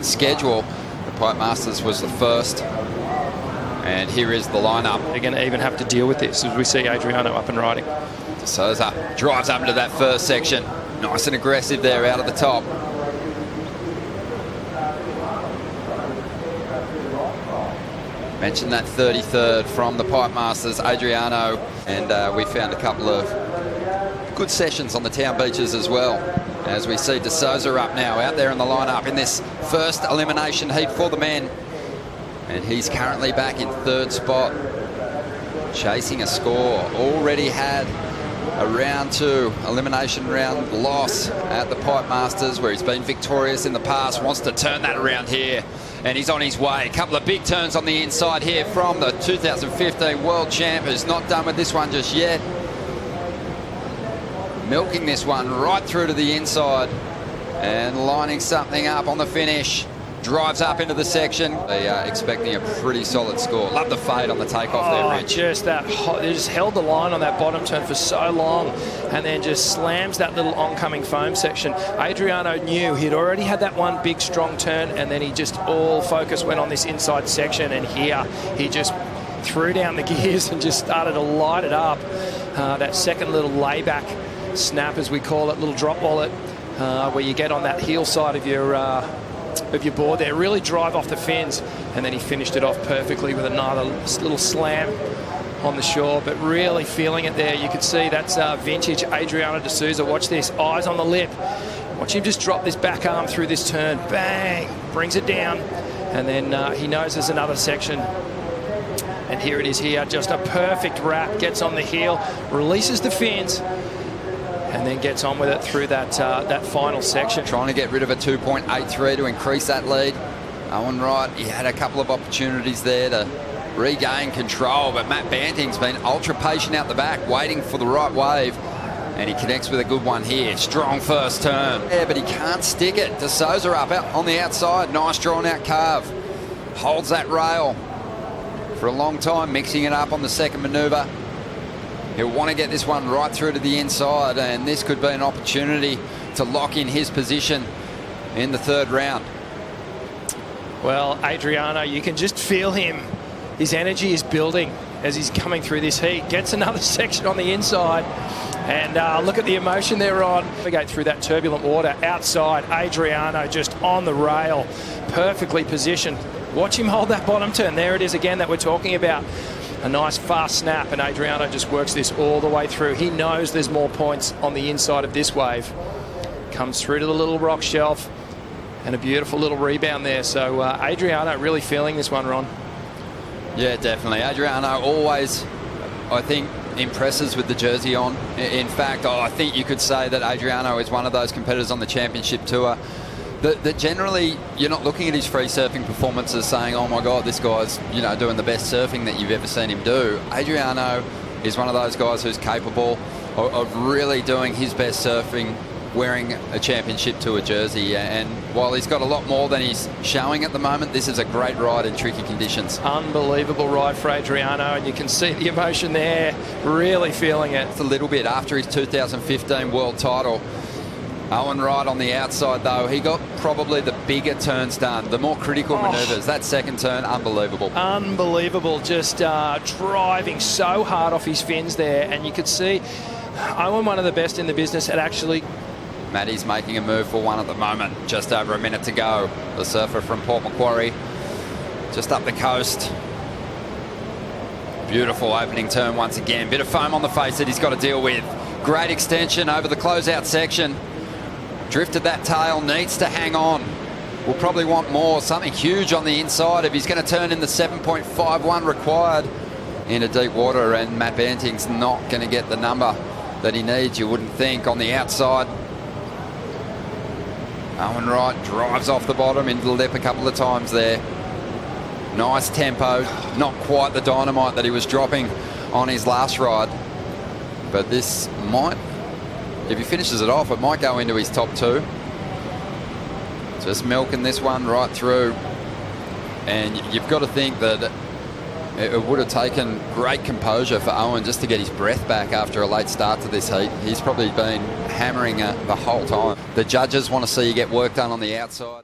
schedule. The Pipe Masters was the first. And here is the lineup. They're going to even have to deal with this as we see Adriano up and riding. De Souza drives up into that first section. Nice and aggressive there out of the top. Mentioned that 33rd from the Pipe Masters, Adriano. And we found a couple of good sessions on the town beaches as well. As we see De Souza up now, out there in the lineup in this first elimination heat for the men. And he's currently back in third spot, chasing a score. Already had a round 2 elimination round loss at the Pipe Masters, where he's been victorious in the past. Wants to turn that around here, and he's on his way. A couple of big turns on the inside here from the 2015 world champ, who's not done with this one just yet. Milking this one right through to the inside and lining something up on the finish. Drives up into the section. They are expecting a pretty solid score. Love the fade on the takeoff there, Rich. Just that, they just held the line on that bottom turn for so long and then just slams that little oncoming foam section. Adriano knew he'd already had that one big strong turn, and then he just all focus went on this inside section, and here he just threw down the gears and just started to light it up. That second little layback snap, as we call it, little drop wallet, where you get on that heel side of your board there, really drive off the fins, and then he finished it off perfectly with another little slam on the shore, but really feeling it there. You could see that's vintage Adriano de Souza. Watch this, eyes on the lip. Watch him just drop this back arm through this turn. Bang, brings it down, and then he knows there's another section. And here it is here, just a perfect wrap, gets on the heel, releases the fins, and then gets on with it through that that final section. Trying to get rid of a 2.83 to increase that lead. Owen Wright, he had a couple of opportunities there to regain control, but Matt Banting's been ultra patient out the back, waiting for the right wave, and he connects with a good one here. Strong first turn. Yeah, but he can't stick it. De Souza up out on the outside. Nice drawn out carve. Holds that rail for a long time, mixing it up on the second manoeuvre. He'll want to get this one right through to the inside, and this could be an opportunity to lock in his position in the third round. Well, Adriano, you can just feel him. His energy is building as he's coming through this heat. Gets another section on the inside, and look at the emotion they're on. Navigate through that turbulent water outside. Adriano just on the rail, perfectly positioned. Watch him hold that bottom turn. There it is again that we're talking about. A nice fast snap, and Adriano just works this all the way through. He knows there's more points on the inside of this wave. Comes through to the little rock shelf, and a beautiful little rebound there. So Adriano really feeling this one, Ron. Yeah, definitely. Adriano always, I think, impresses with the jersey on. In fact, I think you could say that Adriano is one of those competitors on the championship tour that generally you're not looking at his free surfing performances saying, oh my God, this guy's, you know, doing the best surfing that you've ever seen him do. Adriano is one of those guys who's capable of really doing his best surfing wearing a championship tour jersey, and while he's got a lot more than he's showing at the moment, this is a great ride in tricky conditions. Unbelievable ride for Adriano, and you can see the emotion there, really feeling it. It's a little bit after his 2015 world title. Owen Wright on the outside, though, he got probably the bigger turns done, the more critical manoeuvres. That second turn, unbelievable. Unbelievable, just driving so hard off his fins there, and you could see Owen, one of the best in the business at actually... Matty's making a move for one at the moment, just over a minute to go. The surfer from Port Macquarie, just up the coast. Beautiful opening turn once again. Bit of foam on the face that he's got to deal with. Great extension over the closeout section. Drifted that tail, needs to hang on. We'll probably want more, something huge on the inside if he's going to turn in the 7.51 required into deep water, and Matt Banting's not going to get the number that he needs, you wouldn't think, on the outside. Owen Wright drives off the bottom into the lip a couple of times there. Nice tempo, not quite the dynamite that he was dropping on his last ride, but this might, if he finishes it off, it might go into his top two. Just milking this one right through, and you've got to think that it would have taken great composure for Owen just to get his breath back after a late start to this heat. He's probably been hammering the whole time. The judges want to see you get work done on the outside.